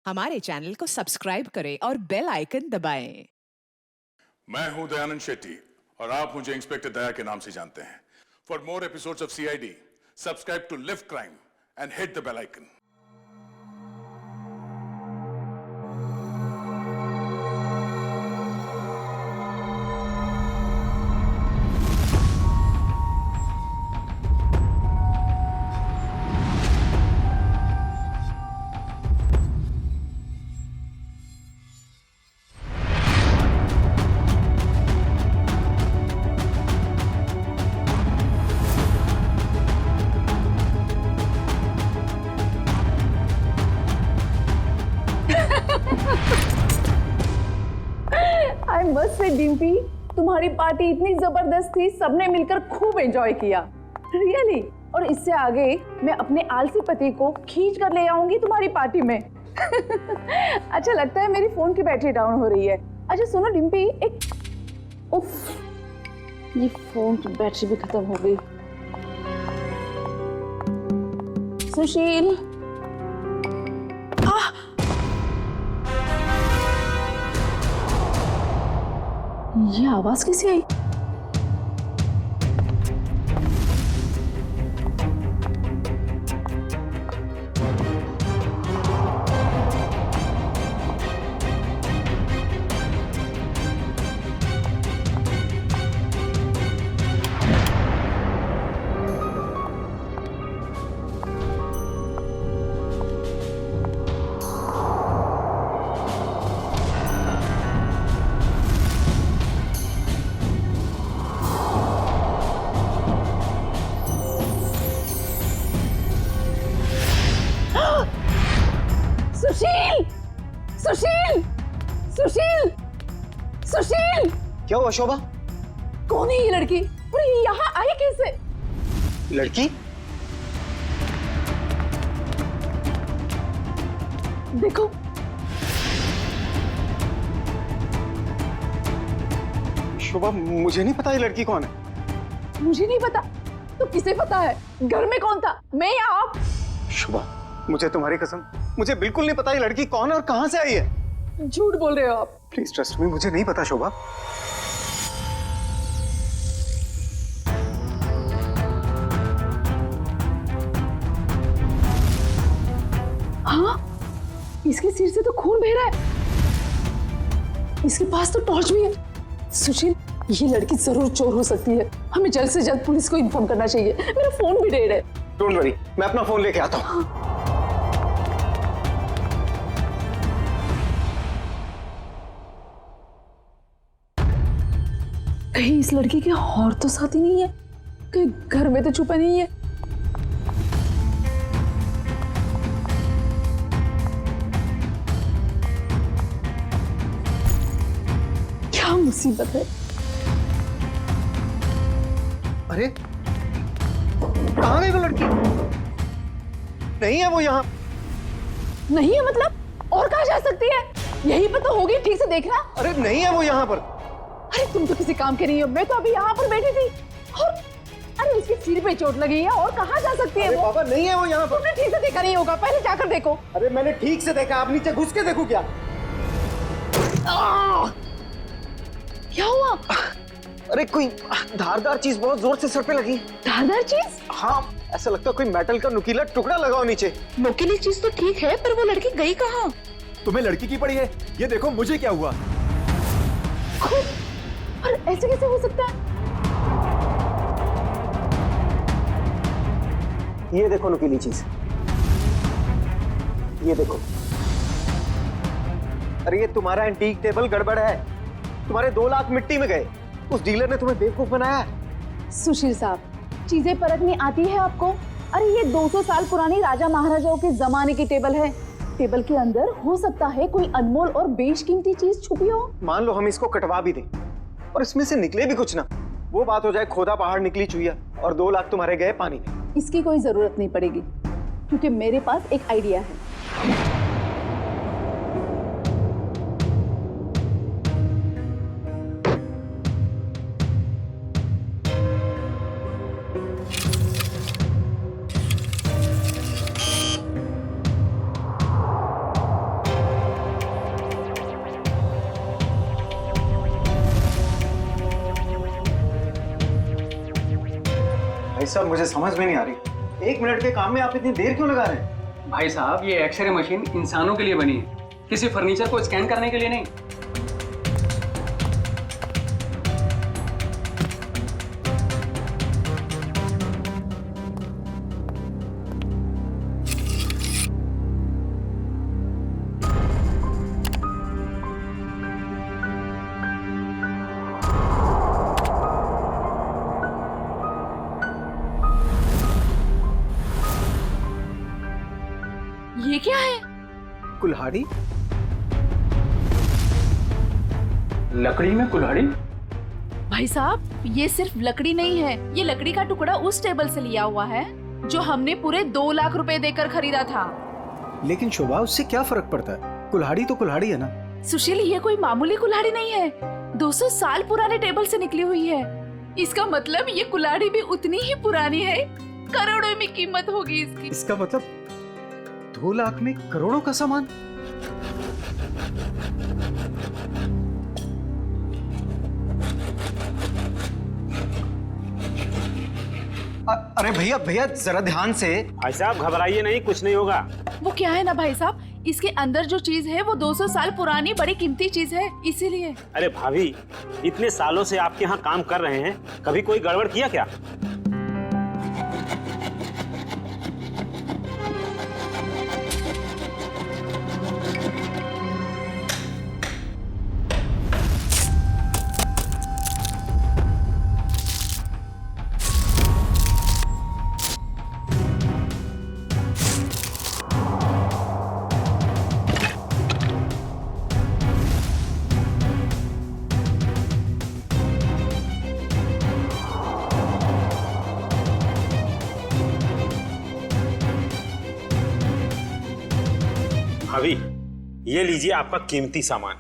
हमारे चैनल को सब्सक्राइब करें और बेल आइकन दबाएं। मैं हूं दयानंद शेट्टी और आप मुझे इंस्पेक्टर दया के नाम से जानते हैं। For more episodes of CID, subscribe to live crime and hit the bell icon. I must say Dimpy, तुम्हारी पार्टी इतनी जबरदस्त थी, सबने मिलकर खूब एंजॉय किया रियली। और इससे आगे मैं अपने आलसी पति को खींच कर ले आऊंगी तुम्हारी पार्टी में। अच्छा लगता है मेरी फोन की बैटरी डाउन हो रही है। अच्छा सुनो डिम्पी, एक उफ, ये फोन की बैटरी भी खत्म हो गई। सुशील, ये आवाज कैसे आई? सुशील, सुशील, सुशील, सुशील! क्या हुआ शोभा? कौन है ये लड़की और ये यहाँ आई कैसे? लड़की? देखो, शोभा मुझे नहीं पता ये लड़की कौन है। मुझे नहीं पता तो किसे पता है? घर में कौन था, मैं या आप? शोभा मुझे तुम्हारी कसम, मुझे बिल्कुल नहीं पता ये लड़की कौन है और कहां से आई है। झूठ बोल रहे हो आप। प्लीज ट्रस्ट मी, मुझे नहीं पता शोभा। हाँ, इसके सिर से तो खून बह रहा है। इसके पास तो टॉर्च भी है। सुशील, ये लड़की जरूर चोर हो सकती है। हमें जल्द से जल्द पुलिस को इन्फॉर्म करना चाहिए। मेरा फोन भी डेड है। डोंट वरी, मैं अपना फोन लेके आता हूँ। कहीं इस लड़की के और तो साथी नहीं है? कहीं घर में तो छुपा नहीं है? क्या मुसीबत है? अरे कहाँ गई वो लड़की? नहीं है वो यहाँ। नहीं है मतलब? और कहाँ जा सकती है? यहीं पर तो होगी, ठीक से देखना। अरे नहीं है वो यहाँ पर। अरे तुम तो किसी काम के नहीं हो, मैं तो अभी यहाँ पर बैठी थी। और अरे उसके सिर पे चोट लगी है, और कहाँ जा सकती है वो? बाबा नहीं है वो यहाँ पर। तुमने ठीक से देखा नहीं होगा, पहले जाकर देखो। अरे मैंने ठीक से देखा, आप नीचे घुस के देखो क्या? क्या हुआ? अरे कोई धारदार चीज बहुत जोर से सर पे लगी। धारदार चीज? हाँ, ऐसा लगता है कोई मेटल का नुकीला टुकड़ा लगा हो नीचे। नुकीली चीज तो ठीक है, पर वो लड़की गई कहाँ? तुम्हें लड़की की पड़ी है? ये देखो मुझे क्या हुआ। और ऐसे कैसे हो सकता है? ये देखो नुकीली चीज, ये देखो। अरे ये तुम्हारा एंटीक टेबल गड़बड़ है। तुम्हारे 2 लाख मिट्टी में गए। उस डीलर ने तुम्हें बेवकूफ बनाया। सुशील साहब, चीजें परखनी आती है आपको? अरे ये 200 साल पुरानी राजा महाराजाओं के जमाने की टेबल है। टेबल के अंदर हो सकता है कोई अनमोल और बेशकीमती चीज छुपी हो। मान लो हम इसको कटवा भी दें और इसमें से निकले भी कुछ ना, वो बात हो जाए खोदा पहाड़ निकली चुईया और 2 लाख तुम्हारे गए पानी में। इसकी कोई जरूरत नहीं पड़ेगी, क्योंकि मेरे पास एक आइडिया है। साहब मुझे समझ में नहीं आ रही, 1 मिनट के काम में आप इतनी देर क्यों लगा रहे हैं? भाई साहब, ये एक्सरे मशीन इंसानों के लिए बनी है, किसी फर्नीचर को स्कैन करने के लिए नहीं। ये क्या है? कुल्हाड़ी? लकड़ी में कुल्हाड़ी? भाई साहब, ये सिर्फ लकड़ी नहीं है, ये लकड़ी का टुकड़ा उस टेबल से लिया हुआ है जो हमने पूरे 2 लाख रुपए देकर खरीदा था। लेकिन शोभा, उससे क्या फर्क पड़ता है? कुल्हाड़ी तो कुल्हाड़ी है ना। सुशील, ये कोई मामूली कुल्हाड़ी नहीं है, 200 साल पुराने टेबल से निकली हुई है। इसका मतलब ये कुल्हाड़ी भी उतनी ही पुरानी है, करोड़ों में कीमत होगी इसकी। इसका मतलब 2 लाख में करोड़ों का सामान। अरे भैया भैया जरा ध्यान से। भाई साहब घबराइए नहीं, कुछ नहीं होगा। वो क्या है ना भाई साहब, इसके अंदर जो चीज है वो 200 साल पुरानी बड़ी कीमती चीज है, इसीलिए। अरे भाभी, इतने सालों से आपके यहाँ काम कर रहे हैं, कभी कोई गड़बड़ किया क्या? भाभी, ये लीजिए आपका कीमती सामान।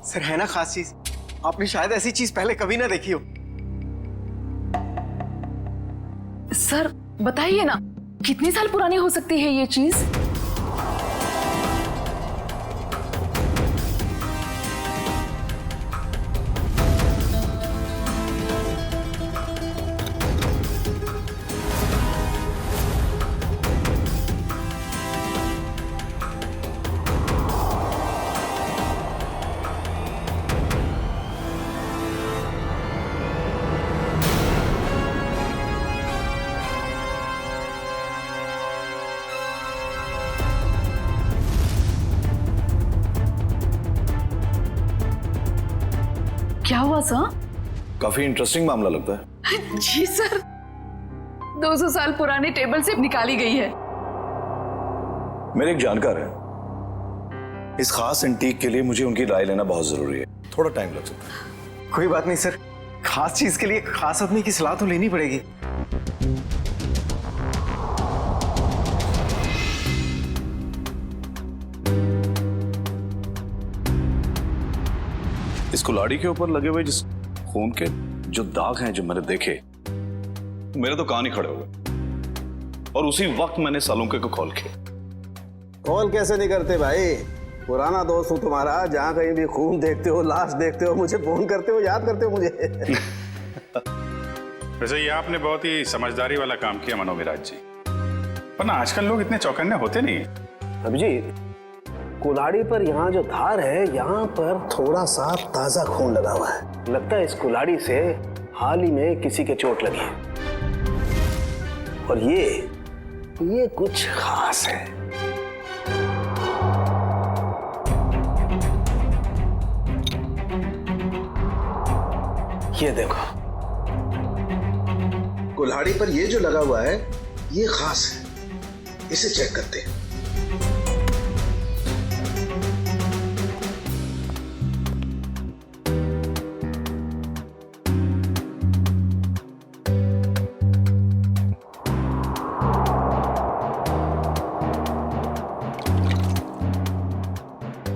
सर है ना खास चीज, आपने शायद ऐसी चीज पहले कभी ना देखी हो। सर बताइए ना, कितनी साल पुरानी हो सकती है ये चीज? क्या हुआ सर? काफी इंटरेस्टिंग मामला लगता है। जी सर, 200 साल पुराने टेबल से निकाली गई है। मेरे एक जानकार है, इस खास एंटीक के लिए मुझे उनकी राय लेना बहुत जरूरी है, थोड़ा टाइम लग सकता है। कोई बात नहीं सर, खास चीज के लिए खास आदमी की सलाह तो लेनी पड़ेगी। इस कुल्हाड़ी के ऊपर लगे हुए जिस खून के जो दाग हैं जो मैंने देखे, मेरे तो कान ही खड़े हो गए। और उसी वक्त मैंने सालुंके को कॉल किया। कॉल कैसे नहीं करते भाई, पुराना दोस्त हूँ तुम्हारा, जहाँ कहीं भी खून देखते हो, लाश देखते हो, मुझे फोन करते हो, याद करते हो मुझे। वैसे ये आपने बहुत ही समझदारी वाला काम किया मनोविराज जी, वरना आजकल लोग इतने चौकन्ने होते नहीं। अभिजीत, कुल्हाड़ी पर यहाँ जो धार है, यहाँ पर थोड़ा सा ताजा खून लगा हुआ है। लगता है इस कुल्हाड़ी से हाल ही में किसी के चोट लगी है। और ये कुछ खास है। ये देखो, कुल्हाड़ी पर ये जो लगा हुआ है ये खास है, इसे चेक करते हैं।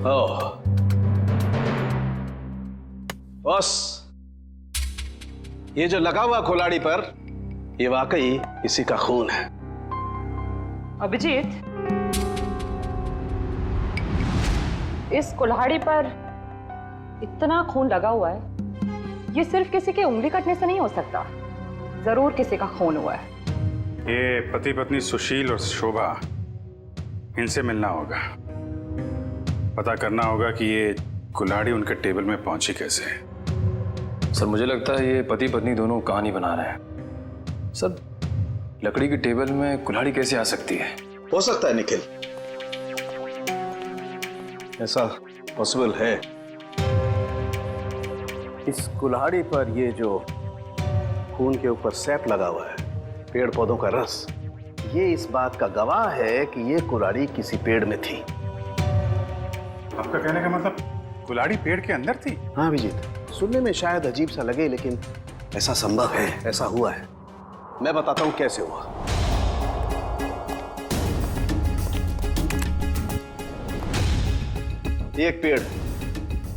ओह, बॉस, ये जो लगा हुआ कुल्हाड़ी पर, ये वाकई किसी का खून है। अभिजीत, इस कुल्हाड़ी पर इतना खून लगा हुआ है, ये सिर्फ किसी के उंगली कटने से नहीं हो सकता, जरूर किसी का खून हुआ है। ये पति पत्नी सुशील और शोभा, इनसे मिलना होगा, पता करना होगा कि ये कुल्हाड़ी उनके टेबल में पहुंची कैसे। सर मुझे लगता है ये पति पत्नी दोनों कहानी बना रहे हैं। सर लकड़ी की टेबल में कुल्हाड़ी कैसे आ सकती है? हो सकता है निखिल, ऐसा पॉसिबल है। इस कुल्हाड़ी पर ये जो खून के ऊपर सैप लगा हुआ है, पेड़ पौधों का रस, ये इस बात का गवाह है कि ये कुल्हाड़ी किसी पेड़ में थी। आपका कहने का मतलब कुल्हाड़ी पेड़ के अंदर थी? हाँ अभिजीत, सुनने में शायद अजीब सा लगे, लेकिन ऐसा संभव है, ऐसा हुआ है। मैं बताता हूं कैसे हुआ। एक पेड़,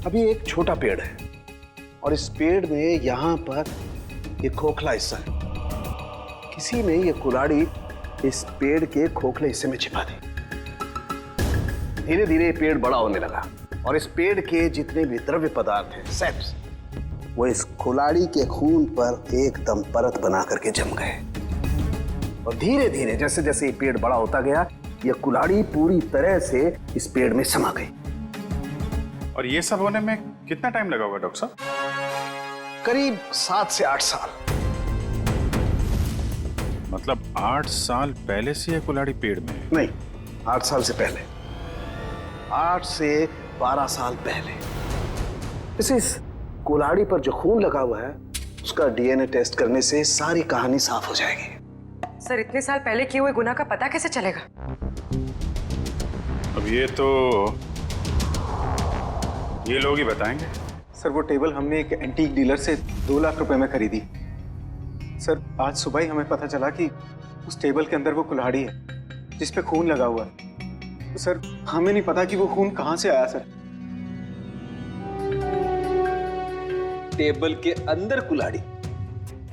अभी एक छोटा पेड़ है, और इस पेड़ में यहां पर एक खोखला हिस्सा है। किसी ने ये कुल्हाड़ी इस पेड़ के खोखले हिस्से में छिपा दी। धीरे धीरे ये पेड़ बड़ा होने लगा, और इस पेड़ के जितने भी द्रव्य पदार्थ हैं, सेप्स, वो इस कुल्हाड़ी के खून पर एकदम परत बना करके जम गए। और धीरे धीरे जैसे जैसे ये पेड़ बड़ा होता गया, ये कुल्हाड़ी पूरी तरह से इस पेड़ में समा गई। और ये सब होने में कितना टाइम लगा होगा डॉक्टर साहब? करीब 7 से 8 साल। मतलब 8 साल पहले से ये कुल्हाड़ी पेड़ में है? नहीं, 8 साल से पहले, 8 से 12 साल पहले। इस कुल्हाड़ी पर जो खून लगा हुआ है, उसका डीएनए टेस्ट करने से सारी कहानी साफ हो जाएगी। सर इतने साल पहले किए हुए गुनाह का पता कैसे चलेगा? अब ये लोग ही बताएंगे। सर वो टेबल हमने एक एंटीक डीलर से 2 लाख रुपए में खरीदी। सर आज सुबह ही हमें पता चला कि उस टेबल के अंदर वो कुल्हाड़ी है जिस पे खून लगा हुआ है। तो सर हमें नहीं पता कि वो खून कहां से आया। सर टेबल के अंदर कुल्हाड़ी?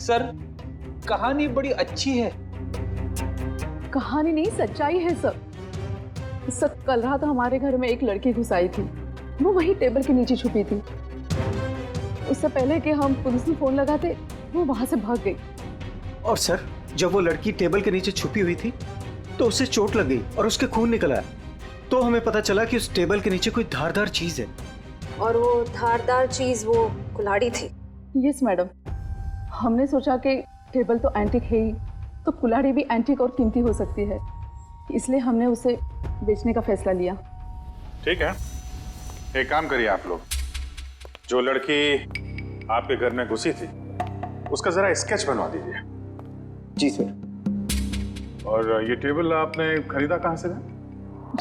सर कहानी बड़ी अच्छी है। कहानी नहीं, सच्चाई है सर। सर कल रात हमारे घर में एक लड़की घुस आई थी, वो वही टेबल के नीचे छुपी थी। उससे पहले कि हम पुलिस में फोन लगाते, वो वहां से भाग गई। और सर जब वो लड़की टेबल के नीचे छुपी हुई थी तो उसे चोट लग गई और उसके खून निकल आया। तो हमें पता चला कि उस टेबल के नीचे कोई धारदार चीज है। और वो धारदार चीज वो कुल्हाड़ी थी। यस मैडम, हमने सोचा कि टेबल तो एंटीक है ही, तो कुल्हाड़ी भी एंटीक और कीमती हो सकती है, इसलिए हमने उसे बेचने का फैसला लिया। ठीक है, एक काम करिए आप लोग, जो लड़की आपके घर में घुसी थी उसका जरा स्केच बनवा दीजिए। जी सर। और ये टेबल आपने खरीदा कहाँ से था?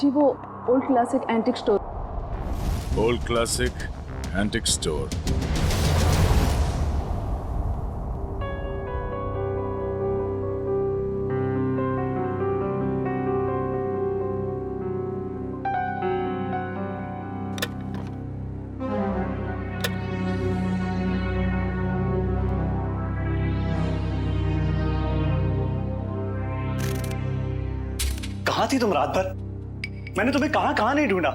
जी वो old classic antique store. Old classic antique store. कहां थी तुम रात भर? मैंने तुम्हें कहां नहीं ढूंढा।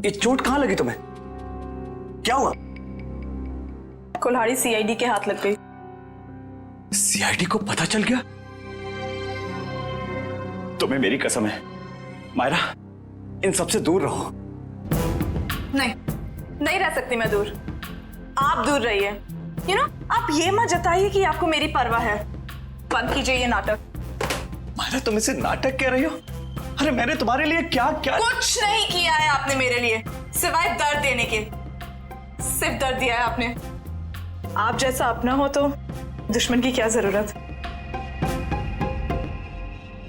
ये चोट कहां लगी तुम्हें? क्या हुआ? कुल्हाड़ी सीआईडी के हाथ लग गई। सीआईडी को पता चल गया? तुम्हें मेरी कसम है मायरा, इन सबसे दूर रहो। नहीं रह सकती मैं दूर। आप दूर रहिए। आप ये मत जताइए कि आपको मेरी परवाह है। बंद कीजिए ये नाटक। मायरा तुम इसे नाटक कह रही हो? अरे मैंने तुम्हारे लिए क्या क्या कुछ नहीं किया है आपने मेरे लिए, सिवाय दर्द देने के। सिर्फ दर्द दिया है आपने। आप जैसा अपना हो तो दुश्मन की क्या जरूरत।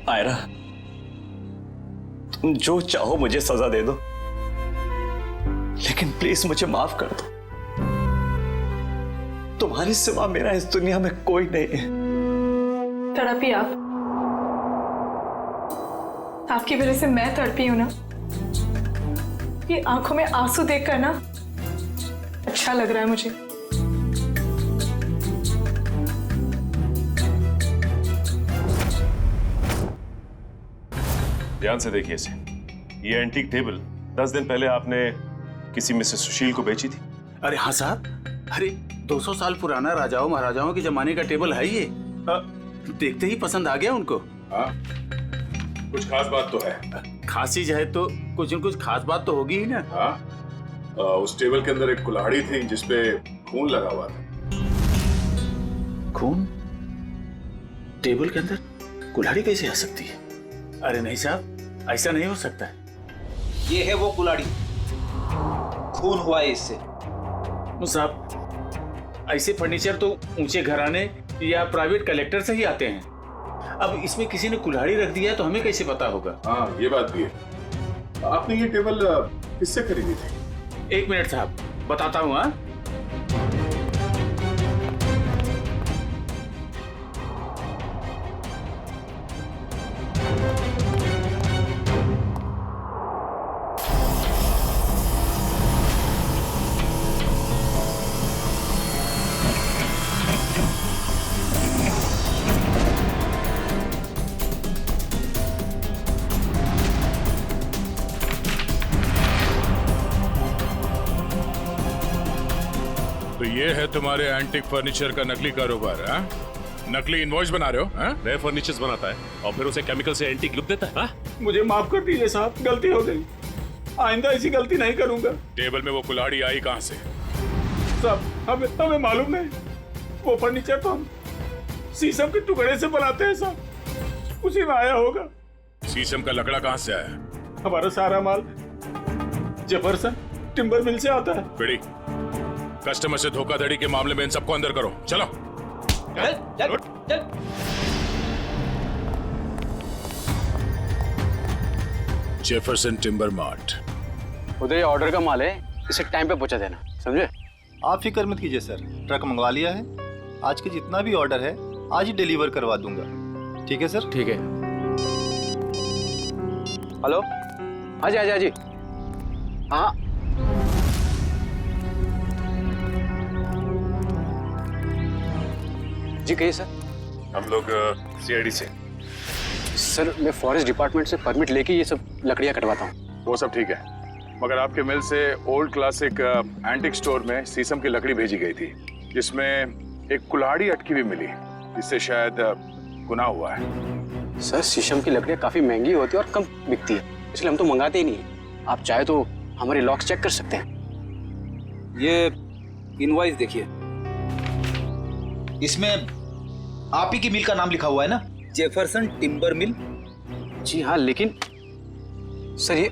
मायरा तुम जो चाहो मुझे सजा दे दो, लेकिन प्लीज मुझे माफ कर दो। तुम्हारे सिवा मेरा इस दुनिया में कोई नहीं है। तड़पी आपकी वजह से मैं तड़पी हूं ना। आपकी आंखों में आंसू देखकर ना अच्छा लग रहा है मुझे। ध्यान से देखिए इसे। ये एंटीक टेबल 10 दिन पहले आपने किसी मिसेस सुशील को बेची थी। अरे हाँ साहब, अरे 200 साल पुराना राजाओं महाराजाओं के जमाने का टेबल है ये। देखते ही पसंद आ गया उनको। हाँ, कुछ खास बात तो है। खास चीज है तो कुछ न कुछ खास बात तो होगी ही ना। हाँ, उस टेबल के अंदर एक कुल्हाड़ी थी जिसपे खून लगा हुआ था। खून? टेबल के अंदर कुल्हाड़ी कैसे आ सकती है? अरे नहीं साहब, ऐसा नहीं हो सकता है। ये है वो कुल्हाड़ी, खून हुआ है इससे। साहब, ऐसे फर्नीचर तो ऊंचे घराने या प्राइवेट कलेक्टर से ही आते हैं। अब इसमें किसी ने कुल्हाड़ी रख दिया तो हमें कैसे पता होगा? हाँ, ये बात भी है। आपने ये टेबल किससे खरीदी थी? 1 मिनट साहब, बताता हूँ। हाँ, तो ये है तुम्हारे एंटीक फर्नीचर का नकली कारोबार? हाँ, नकली इनवॉइस बना रहे हो? हाँ? नए फर्नीचर्स बनाता है और फिर उसे केमिकल से एंटीक लुक देता है। हाँ? मुझे माफ कर दीजिए साहब, गलती हो गई। आइंदा ऐसी गलती नहीं करूंगा। टेबल में वो कुल्हाड़ी आई कहाँ से? साहब, हमें मालूम नहीं। वो फर्नीचर तो हम शीशम के टुकड़े से बनाते हैं साहब, उसी में आया होगा। शीशम का लकड़ा कहाँ से आया? हमारा सारा माल जेफरसन टिम्बर मिल से आता है। बेड़ी, कस्टमर से धोखाधड़ी के मामले में इन सबको अंदर करो। चलो। चल। Jefferson timber mart. उधर ऑर्डर का माल है, इसे टाइम पे पहुंचा देना, समझे? आप फिक्र मत कीजिए सर, ट्रक मंगवा लिया है। आज के जितना भी ऑर्डर है आज ही डिलीवर करवा दूंगा। ठीक है सर? ठीक है। हेलो, हाँ जी। हाँ, जी कहिए सर। हम लोग सीआईडी से। सर, मैं फॉरेस्ट डिपार्टमेंट से परमिट लेके ये सब लकड़ियाँ कटवाता हूँ। वो सब ठीक है, मगर आपके मिल से ओल्ड क्लासिक एंटिक स्टोर में शीशम की लकड़ी भेजी गई थी जिसमें एक कुल्हाड़ी अटकी हुई मिली, इससे शायद गुनाह हुआ है। सर, शीशम की लकड़ियाँ काफी महंगी होती है और कम बिकती है, इसलिए हम तो मंगाते ही नहीं है। आप चाहे तो हमारे लॉक्स चेक कर सकते हैं। ये इनवॉइस देखिए, इसमें आप ही की मिल का नाम लिखा हुआ है ना, जेफरसन टिम्बर मिल। जी हाँ, लेकिन सर ये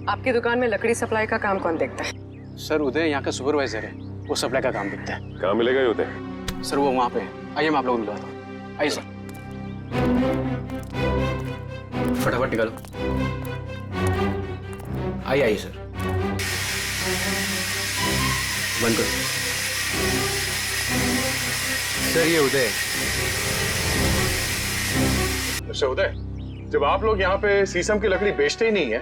आपकी दुकान में लकड़ी सप्लाई का काम कौन देखता है? सर, उदय यहाँ का सुपरवाइजर है, वो सप्लाई का काम देखता है। कहाँ मिलेगा ये उदय? सर, वो वहाँ पे है। आइए मैं आप लोगों को मिलवाता हूँ। आइए सर, फटाफट निकालो। आइए सर, बंद करो। सर, ये उदय। अच्छा उदय, जब आप लोग यहाँ पे शीशम की लकड़ी बेचते ही नहीं है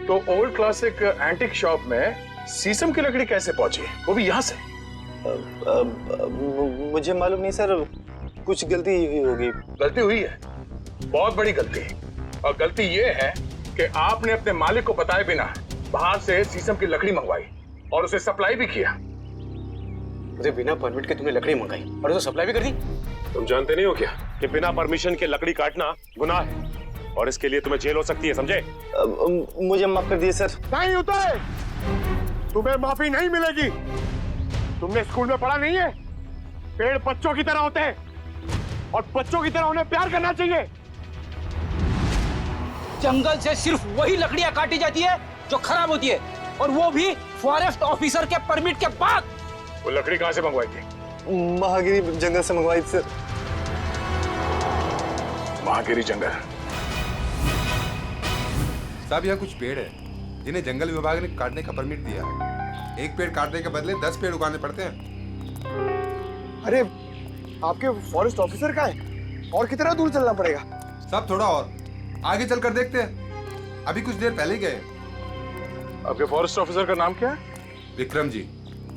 तो ओल्ड क्लासिक एंटिक शॉप में शीशम की लकड़ी कैसे पहुंची, वो भी यहाँ से? मुझे मालूम नहीं सर, कुछ गलती हुई होगी। गलती हुई है, बहुत बड़ी गलती। और गलती ये है कि आपने अपने मालिक को बताए बिना बाहर से शीशम की लकड़ी मंगवाई और उसे सप्लाई भी किया। मुझे बिना परमिट के तुमने लकड़ी मंगाई और उसे सप्लाई भी कर दी। तुम जानते नहीं हो क्या कि बिना परमिशन के लकड़ी काटना गुनाह है और इसके लिए तुम्हें जेल हो सकती है, समझे? मुझे माफ कर दिए सर। नहीं उदय, तुम्हें माफी नहीं मिलेगी। तुमने स्कूल में पढ़ा नहीं है, पेड़ बच्चों की तरह होते हैं और बच्चों की तरह उन्हें प्यार करना चाहिए। जंगल से सिर्फ वही लकड़ियां काटी जाती है जो खराब होती है, और वो भी फॉरेस्ट ऑफिसर के परमिट के बाद। वो लकड़ी कहाँ से मंगवाई थी? महागिरी जंगल से मंगवाई थी सर। महागिरी जंगल? साहब, यहाँ कुछ पेड़ है जिन्हें जंगल विभाग ने काटने का परमिट दिया है। एक पेड़ काटने के बदले 10 पेड़ उगाने पड़ते हैं। अरे आपके फॉरेस्ट ऑफिसर का है, और कितना दूर चलना पड़ेगा? साहब, थोड़ा और आगे चलकर देखते हैं, अभी कुछ देर पहले गए। आपके फॉरेस्ट ऑफिसर का नाम क्या है? विक्रम जी,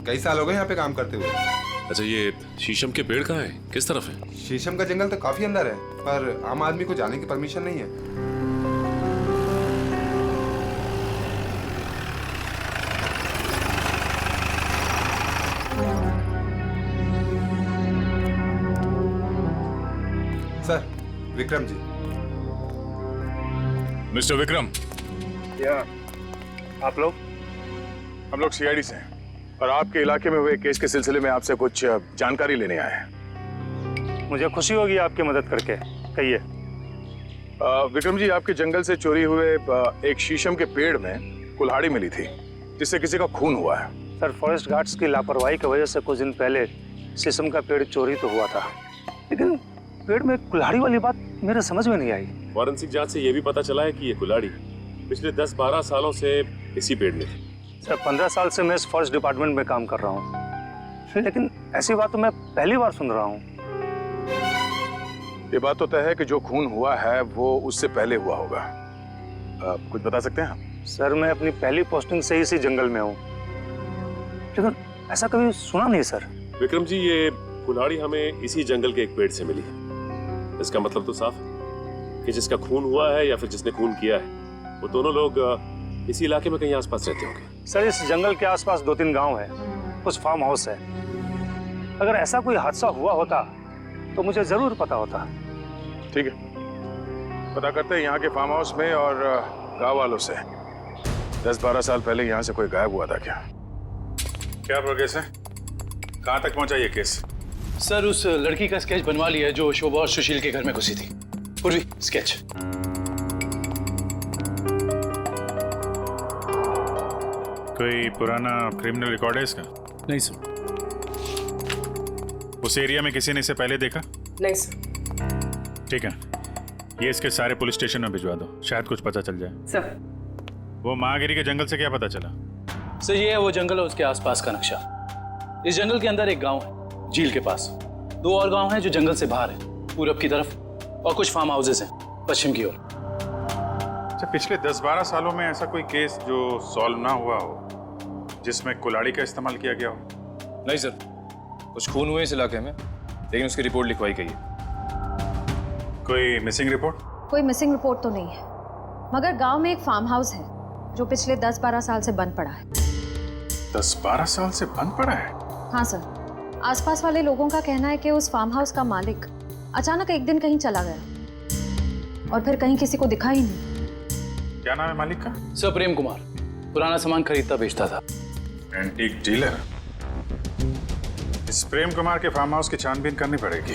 कई साल हो गए यहाँ पे काम करते हुए। अच्छा, ये शीशम के पेड़ कहाँ है, किस तरफ है? शीशम का जंगल तो काफी अंदर है, पर आम आदमी को जाने की परमिशन नहीं है। सर, विक्रम जी। मिस्टर विक्रम। या आप लोग? हम लोग सीआईडी से हैं और आपके इलाके में हुए केस के सिलसिले में आपसे कुछ जानकारी लेने आए हैं। मुझे खुशी होगी आपकी मदद करके, कहिए। विक्रम जी, आपके जंगल से चोरी हुए एक शीशम के पेड़ में कुल्हाड़ी मिली थी जिससे किसी का खून हुआ है। सर, फॉरेस्ट गार्ड्स की लापरवाही की वजह से कुछ दिन पहले शीशम का पेड़ चोरी तो हुआ था, लेकिन पेड़ में कुल्हाड़ी वाली बात मेरे समझ में नहीं आई। फॉरेंसिक जांच से यह भी पता चला है कि ये कुल्हाड़ी पिछले 10-12 सालों से इसी पेड़ में थी। सर, 15 साल से मैं इस फॉरेस्ट डिपार्टमेंट में काम कर रहा हूँ, लेकिन ऐसी बात तो मैं पहली बार सुन रहा हूँ। ये बात तो तय है कि जो खून हुआ है वो उससे पहले हुआ होगा। कुछ बता सकते हैं आप? सर, मैं अपनी पहली पोस्टिंग से ही इसी जंगल में हूँ, लेकिन ऐसा कभी सुना नहीं सर। विक्रम जी, ये कुल्हाड़ी हमें इसी जंगल के एक पेड़ से मिली है। इसका मतलब तो साफ है कि जिसका खून हुआ है या फिर जिसने खून किया है वो दोनों लोग इसी इलाके में कहीं आसपास रहते होंगे। सर, इस जंगल के आसपास 2-3 गांव है, कुछ फार्म हाउस है। अगर ऐसा कोई हादसा हुआ होता तो मुझे जरूर पता होता। ठीक है, पता करते हैं यहाँ के फार्म हाउस में और गांव वालों से 10-12 साल पहले यहाँ से कोई गायब हुआ था क्या? क्या प्रोग्रेस है? कहाँ तक पहुँचा ये केस? सर, उस लड़की का स्केच बनवा लिया है जो शोभा और सुशील के घर में घुसी थी। पूर्वी, स्केच। कोई पुराना क्रिमिनल रिकॉर्ड है इसका? नहीं सर। उस एरिया में किसी ने इसे पहले देखा? नहीं सर। ठीक है, ये इसके सारे पुलिस स्टेशन में भिजवा दो, शायद कुछ पता चल जाए। सर। वो महागिरी के जंगल से क्या पता चला? सर, ये है वो जंगल और उसके आसपास का नक्शा। इस जंगल के अंदर एक गांव है झील के पास, 2 और गांव हैं जो जंगल से बाहर है, पूरब की तरफ, और कुछ फार्म हाउसेस हैं पश्चिम की ओर। अच्छा, पिछले 10-12 सालों में ऐसा कोई केस जो सॉल्व ना हुआ हो जिसमें कुल्हाड़ी का इस्तेमाल किया गया हो? नहीं सर, कुछ खून हुए इस इलाके में, लेकिन उसकी रिपोर्ट लिखवाई गई है। कोई मिसिंग रिपोर्ट? कोई मिसिंग रिपोर्ट तो नहीं है, मगर गांव में एक फार्म हाउस है जो पिछले 10-12 साल से बंद पड़ा है। 10-12 साल से बंद पड़ा है? हाँ सर, आसपास वाले लोगों का कहना है कि उस फार्म हाउस का मालिक अचानक एक दिन कहीं चला गया और फिर कहीं किसी को दिखा ही नहीं। क्या नाम है मालिक का? सर, प्रेम कुमार। पुराना सामान खरीदता बेचता था। Antique dealer? इस प्रेम कुमार के फार्म हाउस की छानबीन करनी पड़ेगी।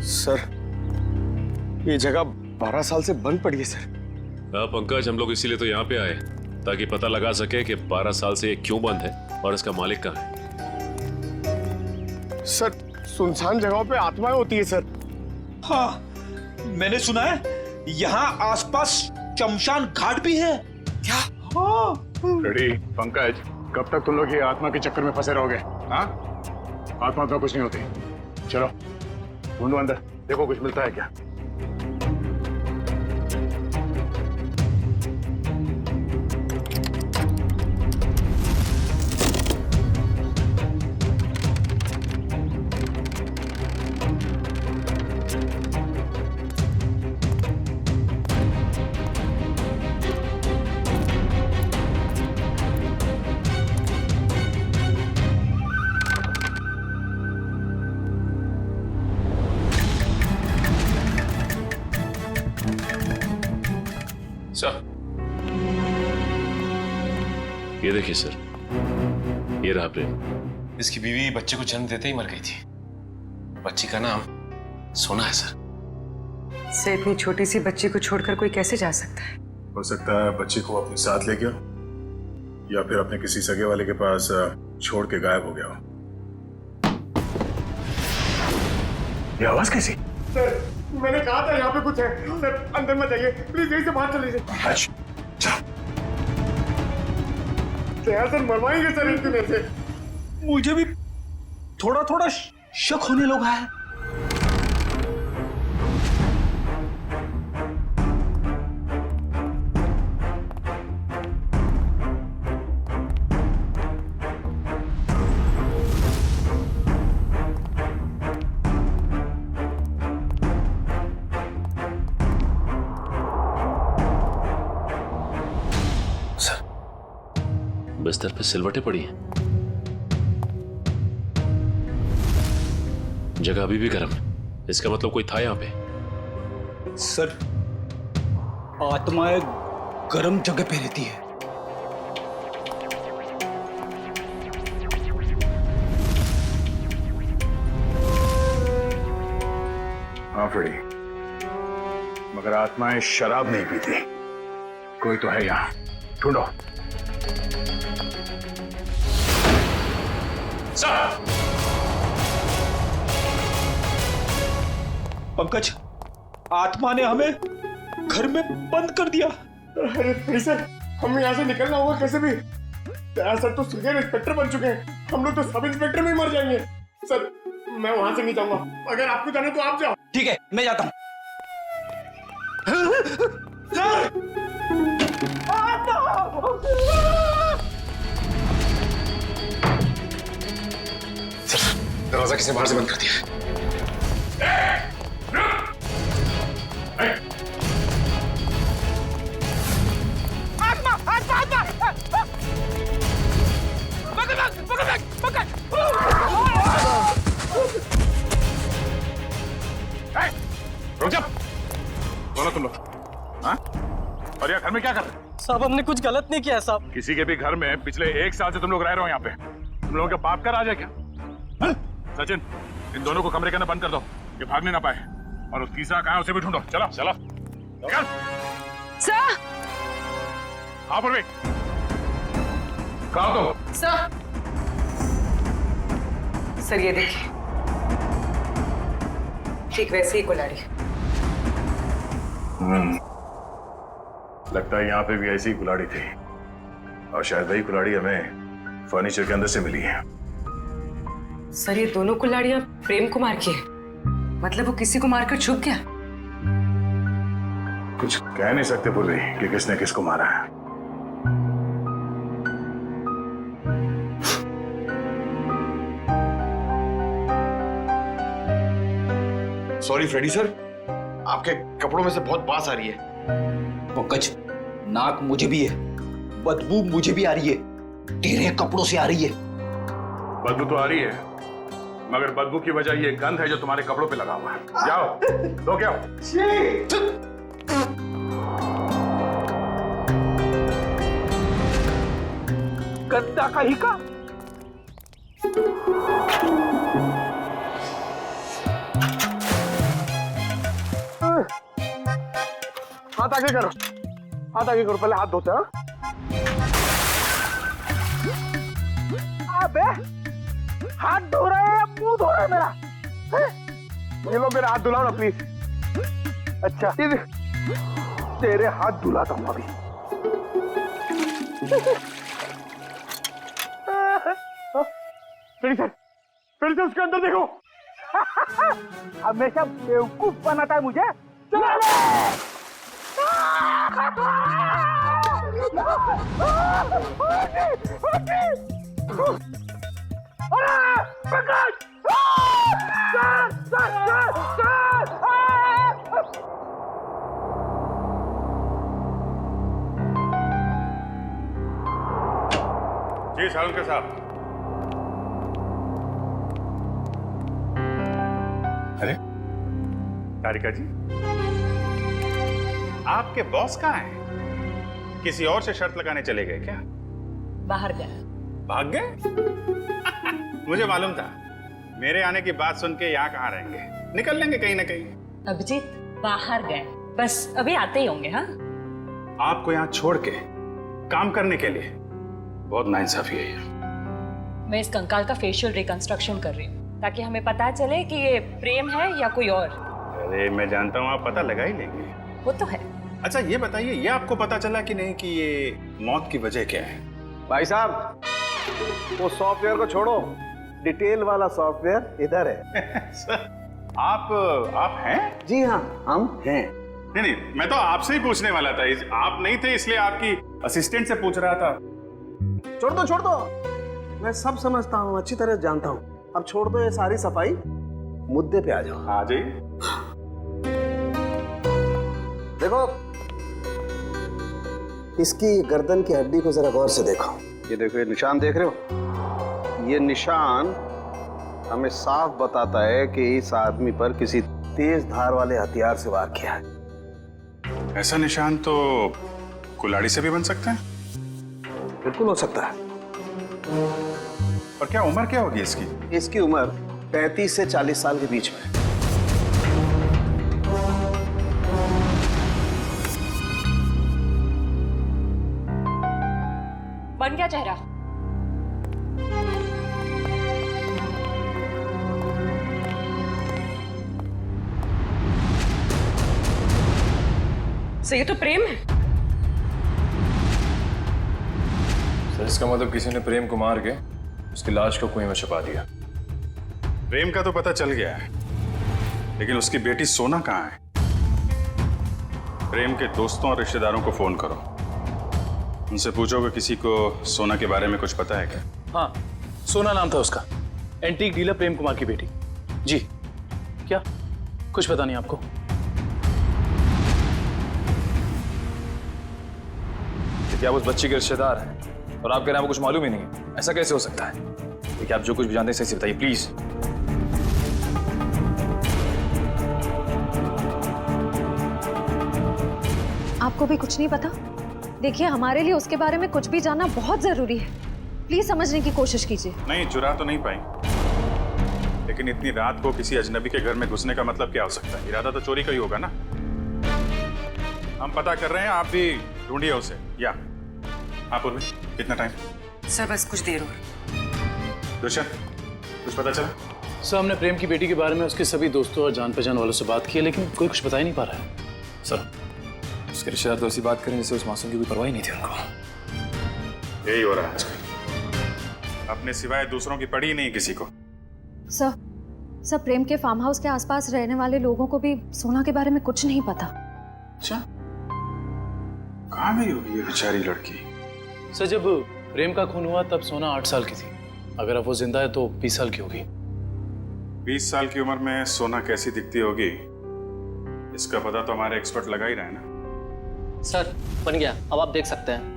सर, ये जगह 12 साल से बंद पड़ी है सर। हाँ पंकज, हम लोग इसीलिए तो यहाँ पे आए ताकि पता लगा सके कि 12 साल से ये क्यों बंद है और इसका मालिक कहाँ है। सर, सुनसान जगहों पे आत्माएं होती है सर। हाँ, मैंने सुना है यहाँ आसपास शमशान घाट भी है। क्या? हाँ। रेडी पंकज, कब तक तुम लोग ये आत्मा के चक्कर में फंसे रहोगे? हाँ, आत्मा तो कुछ नहीं होती। चलो ढूंढो अंदर, देखो कुछ मिलता है क्या। सर, ये देखिए सर, ये रहा प्रेम। इसकी बीवी बच्चे को जन्म देते ही मर गई थी। बच्ची का नाम सोना है सर। से इतनी छोटी सी बच्ची को छोड़कर कोई कैसे जा सकता है? हो सकता है बच्ची को अपने साथ ले गया या फिर अपने किसी सगे वाले के पास छोड़ के गायब हो गया हो। ये आवाज कैसी? सर, मैंने कहा था यहाँ पे कुछ है। सर, अंदर मत जाइए प्लीज, यहीं से बाहर चले जाइए। तो यार सर मरवाएंगे सर इनकी वजह से। मुझे भी थोड़ा थोड़ा शक होने लगा है। बिस्तर पे सिलवटें पड़ी हैं। जगह अभी भी गर्म है, इसका मतलब कोई था यहाँ पे। सर, आत्माएं गर्म जगह पे रहती है। हाँ फ्रेडी, मगर आत्माएं शराब नहीं पीती। कोई तो है यहाँ, ढूंढो। पंकज, आत्मा ने हमें घर में बंद कर दिया। अरे सर, हमें यहाँ से निकलना होगा कैसे भी। सर तो सीनियर इंस्पेक्टर बन चुके हैं, हम लोग तो सब इंस्पेक्टर में ही मर जाएंगे। सर, मैं वहां से नहीं जाऊंगा। अगर आपको जाना तो आप जाओ। ठीक है, मैं जाता हूँ। दरवाजा किसने बाहर से बंद कर दिया? आत्मा, आत्मा, आत्मा! पकड़! रुक जा! बोलो तुम लोग, हाँ? और यहाँ घर में क्या कर रहे हो? साहब, हमने कुछ गलत नहीं किया साहब। किसी के भी घर में पिछले 1 साल से तुम लोग रह रहे हो यहाँ पे। तुम लोगों के बाप का राज है क्या? हाँ? सचिन, इन दोनों को कमरे के अंदर बंद कर दो, ये भागने ना पाए। और उस तीसरा कहाँ है उसे भी ढूंढो। चलो चलो चल। सर! हाँ पूर्वी, कहाँ हो तुम? सर ये देखिए, ठीक वैसे ही कुल्हाड़ी। लगता है यहाँ पे भी ऐसी ही कुल्हाड़ी थी, और शायद वही कुल्हाड़ी हमें फर्नीचर के अंदर से मिली है। सर, ये दोनों कुल्हाड़ियां प्रेम कुमार की है। मतलब वो किसी को मारकर छुप गया। कुछ कह नहीं सकते पूर्वी कि किसने किसको मारा है। सॉरी फ्रेडी सर, आपके कपड़ों में से बहुत बास आ रही है। पंकज, नाक मुझे भी है, बदबू मुझे भी आ रही है, तेरे कपड़ों से आ रही है। बदबू तो आ रही है, मगर बदबू की वजह ये गंध है जो तुम्हारे कपड़ों पे लगा हुआ है। जाओ, दो क्या? गंदा का ही का। हाथ आगे करो, हाथ आगे करो, पहले हाथ धोते हैं। अबे, हाथ धो रहे हैं या मुंह धो रहे हैं मेरा? ये लो मेरा हाथ धुलाओ ना प्लीज। अच्छा, तेरे हाथ धुलाता हूँ अभी। फिर से उसके अंदर देखो। हमेशा बेवकूफ बनाता है मुझे। चला ले! जी सालुंके साहब। अरे तारिका जी, आपके बॉस कहाँ हैं? किसी और से शर्त लगाने चले गए क्या? बाहर गए। भाग गए? मुझे मालूम था, मेरे आने की बात सुन के यहाँ कहाँ रहेंगे, निकल लेंगे कहीं ना कहीं। अभिजीत बाहर गए, बस अभी आते ही होंगे। हाँ, आपको यहाँ छोड़ के काम करने के लिए बहुत नाइंसाफी है ये। मैं इस कंकाल का फेशियल रिकंस्ट्रक्शन कर रही हूँ ताकि हमें पता चले कि ये प्रेम है या कोई और। अरे मैं जानता हूँ आप पता लगा ही लेंगे। वो तो है। अच्छा ये बताइए, ये आपको पता चला कि नहीं कि ये मौत की वजह क्या है? भाई साहब, वो सॉफ्टवेयर को छोड़ो, डिटेल वाला सॉफ्टवेयर इधर है। सर आप हैं? जी हाँ, हम हैं। नहीं, मैं तो आपसे ही पूछने वाला था। आप नहीं थे इसलिए आपकी असिस्टेंट से पूछ रहा था। छोड़ दो, मैं सब समझता हूँ, अच्छी तरह जानता हूँ। अब छोड़ दो ये सारी सफाई, मुद्दे पे आ जाओ। हाँ जी। देखो, इसकी गर्दन की हड्डी को जरा गौर से देखो। ये देखो, ये निशान देख रहे हो? ये निशान हमें साफ बताता है कि इस आदमी पर किसी तेज धार वाले हथियार से वार किया है। ऐसा निशान तो कुल्हाड़ी से भी बन सकता है? बिल्कुल हो सकता है। और क्या उम्र क्या होगी इसकी? इसकी उम्र 35 से 40 साल के बीच में। बन गया चेहरा? सर ये तो प्रेम है। सर इसका मतलब किसी ने प्रेम को मार के उसकी लाश को कुएं में छुपा दिया। प्रेम का तो पता चल गया है, लेकिन उसकी बेटी सोना कहाँ है? प्रेम के दोस्तों और रिश्तेदारों को फोन करो, उनसे पूछो कि किसी को सोना के बारे में कुछ पता है क्या? हाँ, सोना नाम था उसका, एंटीक डीलर प्रेम कुमार की बेटी। जी, क्या कुछ पता नहीं आपको? क्या वो उस बच्ची के रिश्तेदार हैं और आप कह रहे हैं वो कुछ मालूम ही नहीं है? ऐसा कैसे हो सकता है? देखिए आप जो कुछ भी जानते हैं सही से बताइए प्लीज। आपको भी कुछ नहीं पता? देखिए, हमारे लिए उसके बारे में कुछ भी जानना बहुत जरूरी है। प्लीज समझने की कोशिश कीजिए। नहीं, चुरा तो नहीं पाई, लेकिन इतनी रात को किसी अजनबी के घर में घुसने का मतलब क्या हो सकता है? इरादा तो चोरी का ही होगा ना। हम पता कर रहे हैं, आप भी ढूंढिए उसे। या आप उर्वी, कितना टाइम? सर बस कुछ देर और। दुष्यंत, कुछ पता चला? सर हमने प्रेम की बेटी के बारे में उसके सभी दोस्तों और जान पहचान वालों से बात की है, लेकिन कोई कुछ बता ही नहीं पा रहा है। सर उसके रिश्तेदार तो ऐसी बात करें जैसे उस मासूम की कोई परवाह ही नहीं थी उनको। यही हो रहा है आजकल, अपने सिवाय दूसरों की पड़ी ही नहीं किसी को। सर प्रेम के फार्म हाउस के आसपास रहने वाले लोगों को भी सोना के बारे में कुछ नहीं पता। अच्छा, कहाँ गई होगी ये बेचारी लड़की? सर जब प्रेम का खून हुआ तब सोना 8 साल की थी। अगर अब वो जिंदा है तो 20 साल की होगी। 20 साल की उम्र में सोना कैसी दिखती होगी, इसका पता तो हमारे एक्सपर्ट लगा ही रहे ना। सर बन गया, अब आप देख सकते हैं।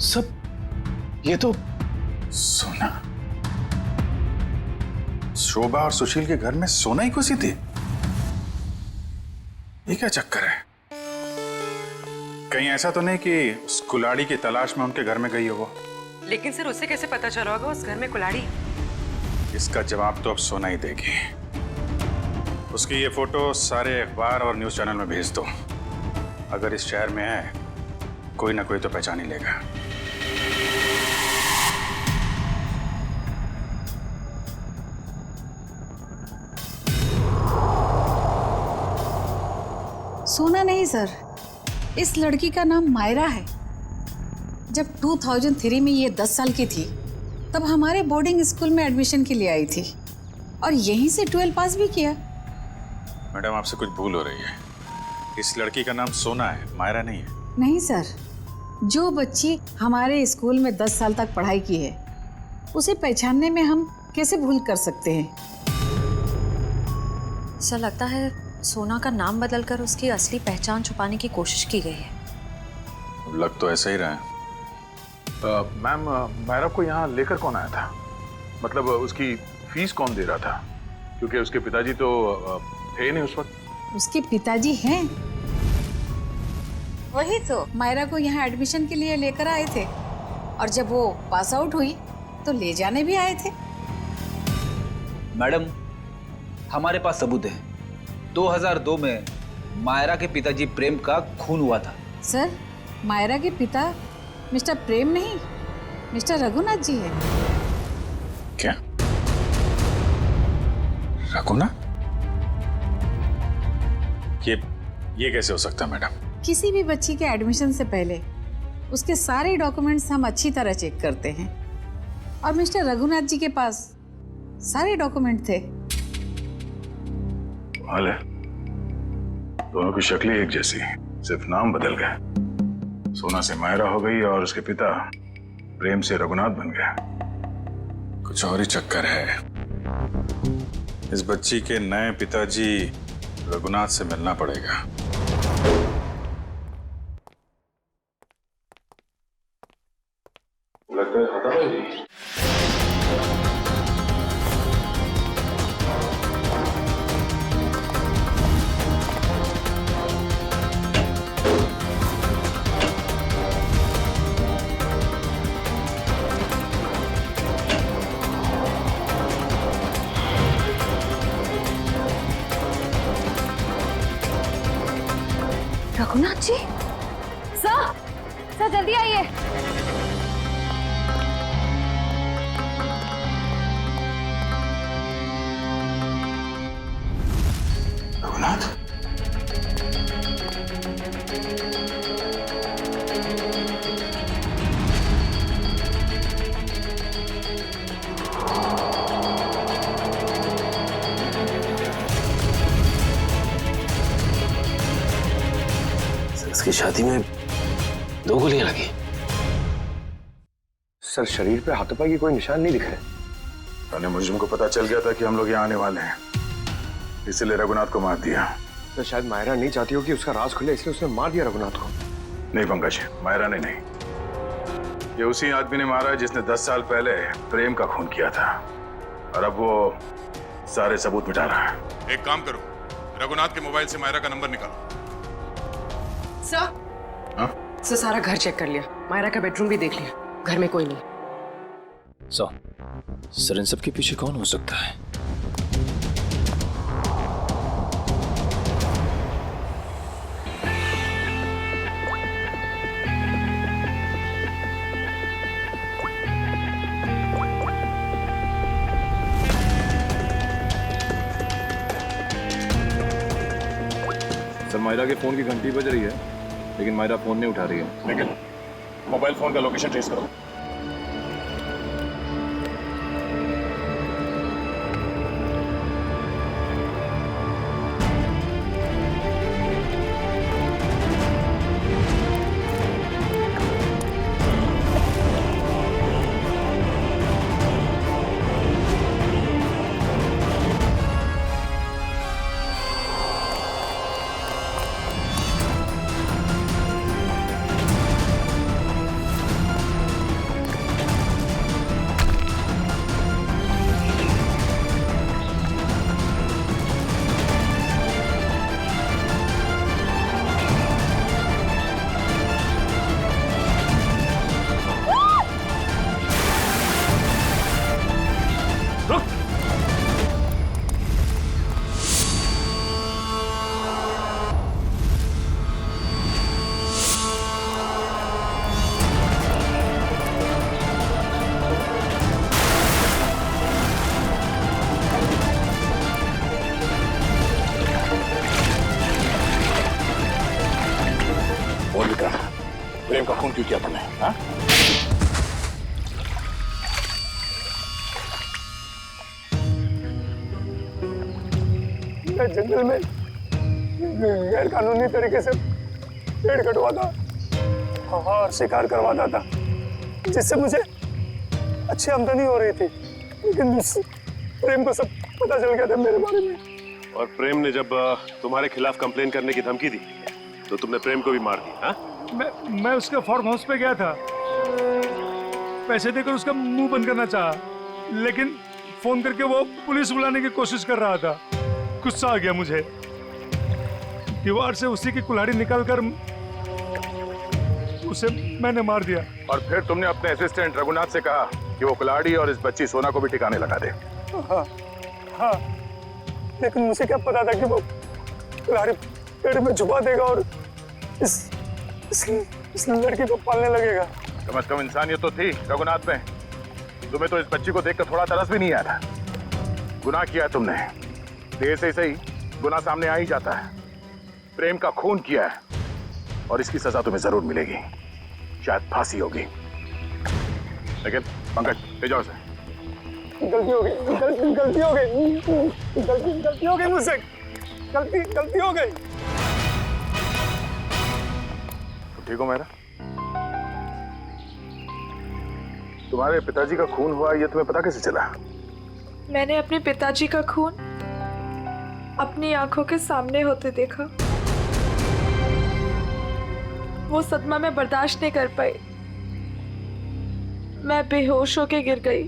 सब ये तो सोना, शोभा और सुशील के घर में सोना ही घुसी थी। ये क्या चक्कर है? कहीं ऐसा तो नहीं कि उस कुल्हाड़ी की तलाश में उनके घर में गई हो वो? लेकिन सर उसे कैसे पता चला होगा उस घर में कुल्हाड़ी? इसका जवाब तो अब सोना ही देगी। उसकी ये फोटो सारे अखबार और न्यूज चैनल में भेज दो। अगर इस शहर में है, कोई ना कोई तो पहचान ही लेगा। सोना नहीं सर, इस लड़की का नाम मायरा है। जब 2003 में ये 10 साल की थी, तब हमारे बोर्डिंग स्कूल में एडमिशन के लिए आई थी और यहीं से 12 पास भी किया। मैडम आपसे कुछ भूल हो रही है। इस लड़की का नाम सोना है, मायरा नहीं है। नहीं सर, जो बच्ची हमारे स्कूल में 10 साल तक पढ़ाई की है, उसे पहचानने में हम कैसे भूल कर सकते हैं? सर लगता है सोना का नाम बदलकर उसकी असली पहचान छुपाने की कोशिश की गई है। लग तो ऐसा ही रहा है। मैम, मायरा को यहाँ लेकर कौन आया था? मतलब उसकी फीस कौन दे रहा था? क्योंकि उसके पिताजी तो थे नहीं उस वक्त। उसके पिताजी हैं, वही तो मायरा को यहाँ एडमिशन के लिए लेकर आए थे और जब वो पास आउट हुई तो ले जाने भी आए थे। मैडम हमारे पास सबूत है। 2002 में मायरा के पिताजी प्रेम का खून हुआ था। सर, मायरा के पिता मिस्टर प्रेम नहीं, मिस्टर रघुनाथ जी है। क्या? रघुना, ये कैसे हो सकता है मैडम? किसी भी बच्ची के एडमिशन से पहले उसके सारे डॉक्यूमेंट्स हम अच्छी तरह चेक करते हैं और मिस्टर रघुनाथ जी के पास सारे डॉक्यूमेंट थे। हाल है, दोनों की शक्लें एक जैसी, सिर्फ नाम बदल गए। सोना से मायरा हो गई और उसके पिता प्रेम से रघुनाथ बन गए। कुछ और ही चक्कर है। इस बच्ची के नए पिताजी रघुनाथ से मिलना पड़ेगा। लगता है खत्म है जी। रघुनाथ जी, सर जल्दी आइए। रघुनाथ, इसकी छाती में 2 गोलियां लगी। सर, शरीर पे हाथों-पाई की कोई निशान नहीं दिख रहे। थाने मुझे को पता चल गया था कि हम लोग यहाँ आने वाले हैं, इसलिए रघुनाथ को मार दिया। तो शायद मायरा नहीं चाहती हो कि उसका राज खुले, इसलिए उसने मार दिया रघुनाथ को। नहीं पंकज, मायरा ने नहीं, ये उसी आदमी ने मारा जिसने 10 साल पहले प्रेम का खून किया था, और अब वो सारे सबूत मिटा रहा है। एक काम करो, रघुनाथ के मोबाइल से मायरा का नंबर निकालो। सर, हाँ? सर सारा घर चेक कर लिया, मायरा का बेडरूम भी देख लिया, घर में कोई नहीं। सर इन सब के पीछे कौन हो सकता है? सर मायरा के फोन की घंटी बज रही है, लेकिन मायरा फोन नहीं उठा रही है। लेकिन मोबाइल फोन का लोकेशन ट्रेस करो। प्रेम का खून क्यों किया तुमने? हाँ? मैं जंगल में गैर कानूनी तरीके से पेड़ कटवाता और शिकार करवाता था, जिससे मुझे अच्छी आमदनी हो रही थी। लेकिन प्रेम को सब पता चल गया था मेरे बारे में। और प्रेम ने जब तुम्हारे खिलाफ कंप्लेन करने की धमकी दी तो तुमने प्रेम को भी मार दिया। हाँ? मैं उसके फार्म हाउस पे गया था, पैसे देकर उसका मुंह बंद करना चाहा, लेकिन फोन करके वो पुलिस बुलाने की कोशिश कर रहा था। गुस्सा आ गया मुझे, दीवार से उसी की कुल्हाड़ी निकालकर उसे मैंने मार दिया। और फिर तुमने अपने असिस्टेंट रघुनाथ से कहा कि वो कुल्हाड़ी और इस बच्ची सोना को भी ठिकाने लगा दे। हाँ, लेकिन मुझे क्या पता था कि वो कुल्हाड़ी पेड़ में छुपा देगा और इस लड़की को पालने लगेगा। कम से कम इंसानियत तो थी रघुनाथ में। तुम्हें तो इस बच्ची को देखकर थोड़ा तरस भी नहीं आया था। गुनाह किया तुमने, देर से सही गुनाह सामने आ ही जाता है। प्रेम का खून किया है और इसकी सजा तुम्हें जरूर मिलेगी, शायद फांसी होगी। लेकिन पंकज ले जाओ इसे। गलती हो गई, गलती हो गई, गलती हो गई मुझसे, गलती हो गई। ठीक हो मेरा? तुम्हारे पिताजी का खून हुआ ये तुम्हें पता कैसे चला? मैंने अपने पिताजी का खून अपनी आंखों के सामने होते देखा। वो सदमा मैं बर्दाश्त नहीं कर पाई। मैं बेहोश होके गिर गई।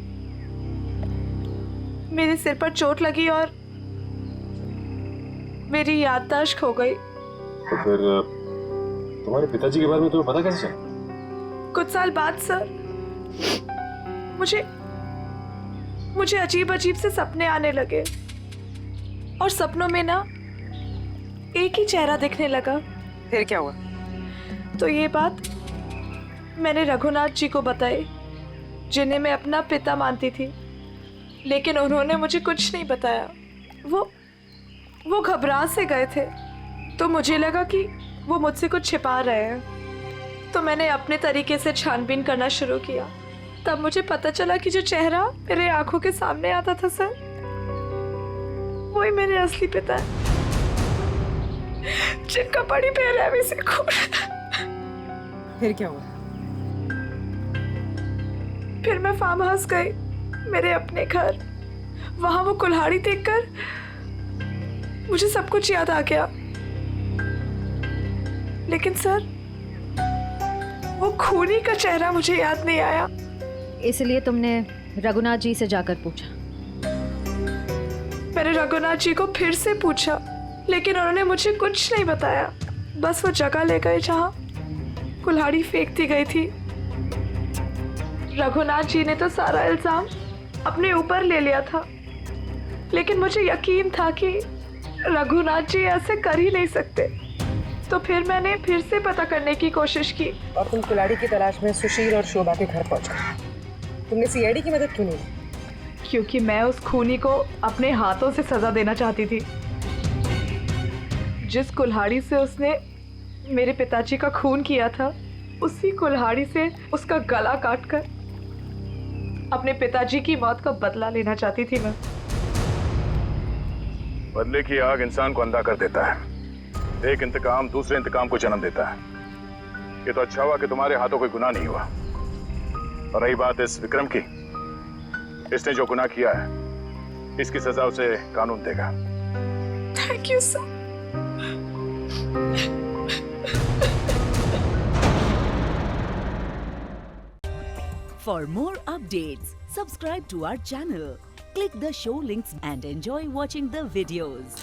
मेरे सिर पर चोट लगी और मेरी याददाश्त खो गई। तो फिर तुम्हारे पिताजी के बारे में तुम्हें पता कैसे चला? कुछ साल बाद सर मुझे अजीब अजीब से सपने आने लगे और सपनों में ना एक ही चेहरा दिखने लगा। फिर क्या हुआ? तो ये बात मैंने रघुनाथ जी को बताई, जिन्हें मैं अपना पिता मानती थी, लेकिन उन्होंने मुझे कुछ नहीं बताया। वो घबरा से गए थे, तो मुझे लगा कि वो मुझसे कुछ छिपा रहे हैं। तो मैंने अपने तरीके से छानबीन करना शुरू किया। तब मुझे पता चला कि जो चेहरा मेरे आंखों के सामने आता था सर, वही मेरे असली पिता है, जिनका बड़ी बेरहमी से खून। फिर क्या हुआ? फिर मैं फार्म हाउस गई, मेरे अपने घर। वहां वो कुल्हाड़ी देखकर मुझे सब कुछ याद आ गया। लेकिन सर, वो खूनी का चेहरा मुझे याद नहीं आया। इसलिए तुमने रघुनाथ जी से जाकर पूछा? मैंने रघुनाथ जी को फिर से पूछा, लेकिन उन्होंने मुझे कुछ नहीं बताया। बस वो जगह ले गए जहां कुल्हाड़ी फेंक दी गई थी। रघुनाथ जी ने तो सारा इल्जाम अपने ऊपर ले लिया था, लेकिन मुझे यकीन था कि रघुनाथ जी ऐसे कर ही नहीं सकते। तो फिर मैंने फिर से पता करने की कोशिश की। और तुम कुल्हाड़ी की तलाश में सुशील और शोभा के घर पहुंच गए। तुमने सीआईडी की मदद क्यों नहीं ली? क्योंकि मैं उस खूनी को अपने हाथों से सजा देना चाहती थी। जिस कुल्हाड़ी से उसने मेरे पिताजी का खून किया था, उसी कुल्हाड़ी से उसका गला काटकर अपने पिताजी की मौत का बदला लेना चाहती थी मैं। बदले की आग इंसान को अंधा कर देता है। एक इंतकाम दूसरे इंतकाम को जन्म देता है। ये तो अच्छा हुआ कि तुम्हारे हाथों कोई गुनाह नहीं हुआ। और रही बात इस विक्रम की, इसने जो गुनाह किया है, इसकी सजा उसे कानून देगा। Thank you sir. For more updates, subscribe to our channel, click the show links and enjoy watching the videos.